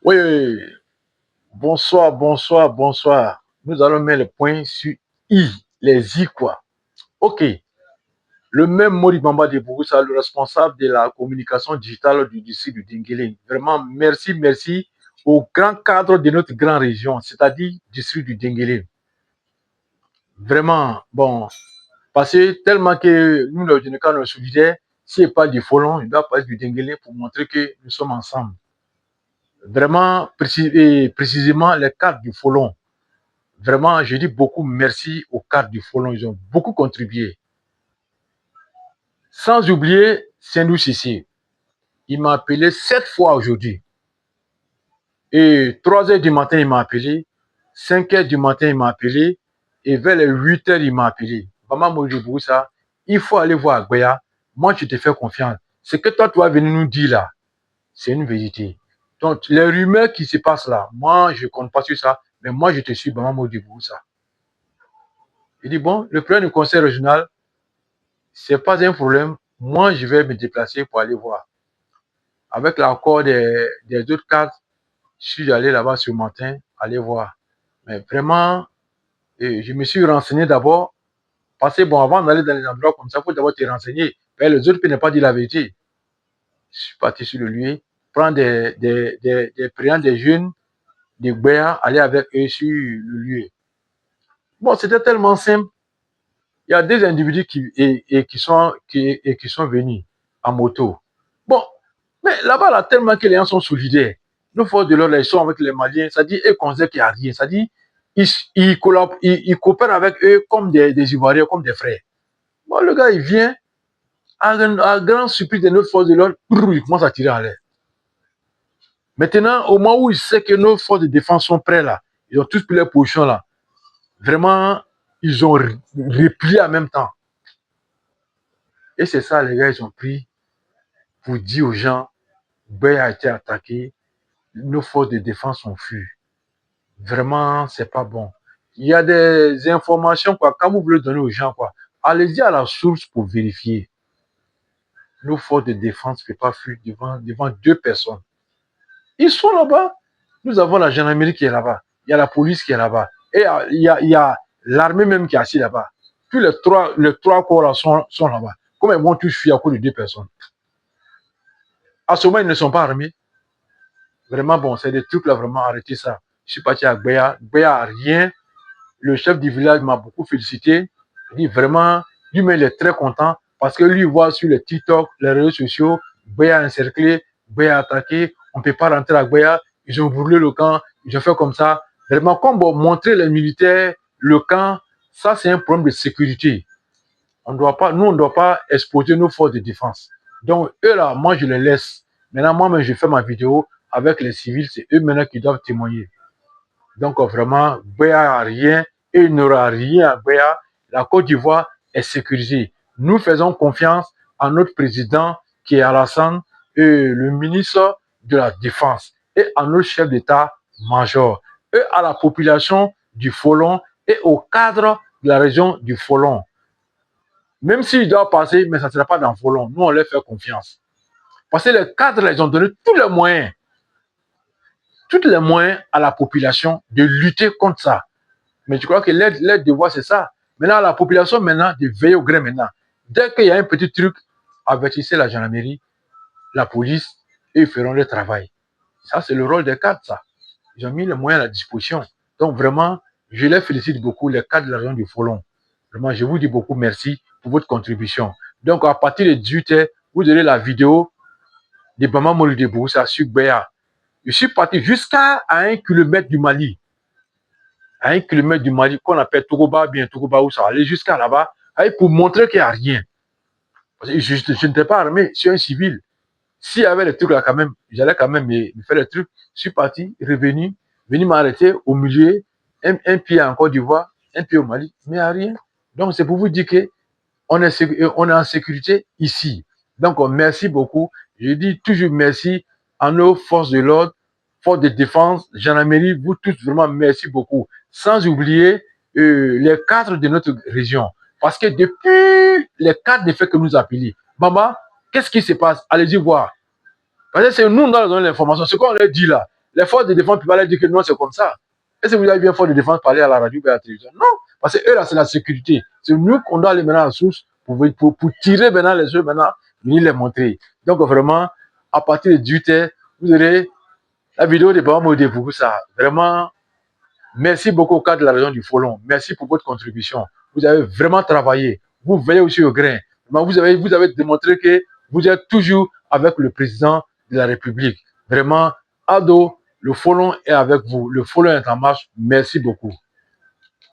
Oui, bonsoir, bonsoir, bonsoir. Nous allons mettre le point sur I, les I quoi. Ok. Le même Modi Bamba de Bouroussa, le responsable de la communication digitale du district du Dinguélé. Vraiment, merci, merci au grand cadre de notre grande région, c'est-à-dire district du Dinguélé. Vraiment, bon, parce que tellement que nous, le Général, nous solidaires, s'il n'y a pas du Folon, il doit pas être du Dinguélé pour montrer que nous sommes ensemble. Vraiment, précisément, les cadres du Folon. Vraiment, je dis beaucoup merci aux cadres du Folon. Ils ont beaucoup contribué. Sans oublier Sendou Sissi. Il m'a appelé 7 fois aujourd'hui. Et 3 heures du matin, il m'a appelé. 5 heures du matin, il m'a appelé. Et vers les 8 heures, il m'a appelé. Maman Mojibou, ça, il faut aller voir Agbaya. Moi, je te fais confiance. Ce que toi, tu vas venir nous dire là, c'est une vérité. Donc, les rumeurs qui se passent là, moi, je ne compte pas sur ça. Mais moi, je te suis, Maman Mojibou, ça. Il dit, bon, le président du conseil régional, c'est pas un problème. Moi, je vais me déplacer pour aller voir. Avec l'accord des autres cadres, je suis allé là-bas ce matin, aller voir. Mais vraiment, je me suis renseigné d'abord, parce que bon, avant d'aller dans les endroits comme ça, il faut d'abord te renseigner. Mais les autres ne peuvent pas dire la vérité. Je suis parti sur le lieu, prendre des présidents des jeunes, des Béas, aller avec eux sur le lieu. Bon, c'était tellement simple. Il y a des individus qui sont venus en moto. Bon, mais là-bas, là, tellement que les gens sont solidaires. Nos forces de l'ordre, ils sont avec les Maliens. Ça dit, ils considèrent qu'il n'y a rien. Ça dit, ils coopèrent avec eux comme des Ivoiriens, comme des frères. Bon, le gars, il vient, à grand surprise de notre force de l'ordre, il commence à tirer en l'air. Maintenant, au moment où il sait que nos forces de défense sont prêts là, ils ont tous pris leur position là. Vraiment, ils ont replié en même temps. Et c'est ça, les gars, ils ont pris pour dire aux gens, Béa a été attaqué, nos forces de défense ont fui. Vraiment, c'est pas bon. Il y a des informations, quoi, quand vous voulez donner aux gens, quoi, allez-y à la source pour vérifier. Nos forces de défense ne peuvent pas fuir devant 2 personnes. Ils sont là-bas. Nous avons la gendarmerie qui est là-bas. Il y a la police qui est là-bas. Et il y a l'armée même qui est assise là-bas. Tous les trois corps là sont là-bas. Comment ils vont tous fuir à cause de 2 personnes? À ce moment, ils ne sont pas armés. Vraiment, bon, c'est des trucs là, vraiment, arrêtez ça. Je suis parti à Béa. Béa a rien. Le chef du village m'a beaucoup félicité. Il dit vraiment, lui-même, il est très content parce que lui, il voit sur les TikTok, les réseaux sociaux, Béa encerclé, Béa attaqué, on ne peut pas rentrer à Béa. Ils ont brûlé le camp, ils ont fait comme ça. Vraiment, comme pour montrer les militaires, le camp, ça, c'est un problème de sécurité. Nous, on ne doit pas exposer nos forces de défense. Donc, eux là, moi, je les laisse. Maintenant, moi-même, je fais ma vidéo avec les civils. C'est eux maintenant qui doivent témoigner. Donc, vraiment, Béa n'a rien et il n'aura rien à Béa. La Côte d'Ivoire est sécurisée. Nous faisons confiance à notre président qui est Alassane et le ministre de la Défense et à notre chef d'État-major et à la population du Folon et au cadre de la région du Folon. Même s'il doit passer, mais ça ne sera pas dans Folon. Nous, on leur fait confiance. Parce que les cadres, ils ont donné tous les moyens à la population de lutter contre ça. Mais je crois que l'aide devoir, c'est ça. Maintenant, la population, maintenant, de veiller au grain maintenant. Dès qu'il y a un petit truc, avertissez la gendarmerie, la police, et ils feront le travail. Ça, c'est le rôle des cadres, ça. Ils ont mis les moyens à la disposition. Donc, vraiment, je les félicite beaucoup, les cadres de la région du Folon. Vraiment, je vous dis beaucoup merci pour votre contribution. Donc, à partir de 18h, vous aurez la vidéo de Bama Molidebou, ça sur Béa. Je suis parti jusqu'à 1 kilomètre du Mali. À 1 kilomètre du Mali, qu'on appelle Togoba, bien Togoba, où ça aller jusqu'à là-bas, pour montrer qu'il n'y a rien. Parce que je n'étais pas armé, je suis un civil. S'il y avait les trucs là, quand même, j'allais quand même me faire les trucs. Je suis parti, revenu, venu m'arrêter au milieu, un pied en Côte d'Ivoire, un pied au Mali, mais il n'y a rien. Donc, c'est pour vous dire qu'on est en sécurité ici. Donc, merci beaucoup. Je dis toujours merci à nos forces de l'ordre, forces de défense, gendarmerie, vous tous, vraiment, merci beaucoup. Sans oublier les cadres de notre région. Parce que depuis les 4 faits que nous appelons, Bamba, qu'est-ce qui se passe? Allez-y voir. Parce que c'est nous, on a donné l'information. Ce qu'on leur dit là, Les forces de défense ne peuvent pas leur dire que non, c'est comme ça. Est-ce que vous avez bien force de défense parler à la radio et à la télévision? Non, parce que eux, là, c'est la sécurité. C'est nous qu'on doit aller maintenant à la source pour tirer maintenant les œufs, maintenant, venir les montrer. Donc, vraiment, à partir de 18h, vous aurez la vidéo de Baba Modé pour ça. Vraiment, merci beaucoup au cadre de la région du Folon. Merci pour votre contribution. Vous avez vraiment travaillé. Vous veillez aussi au grain. Vous avez démontré que vous êtes toujours avec le président de la République. Vraiment, Ado, le Folon est avec vous. Le Folon est en marche. Merci beaucoup.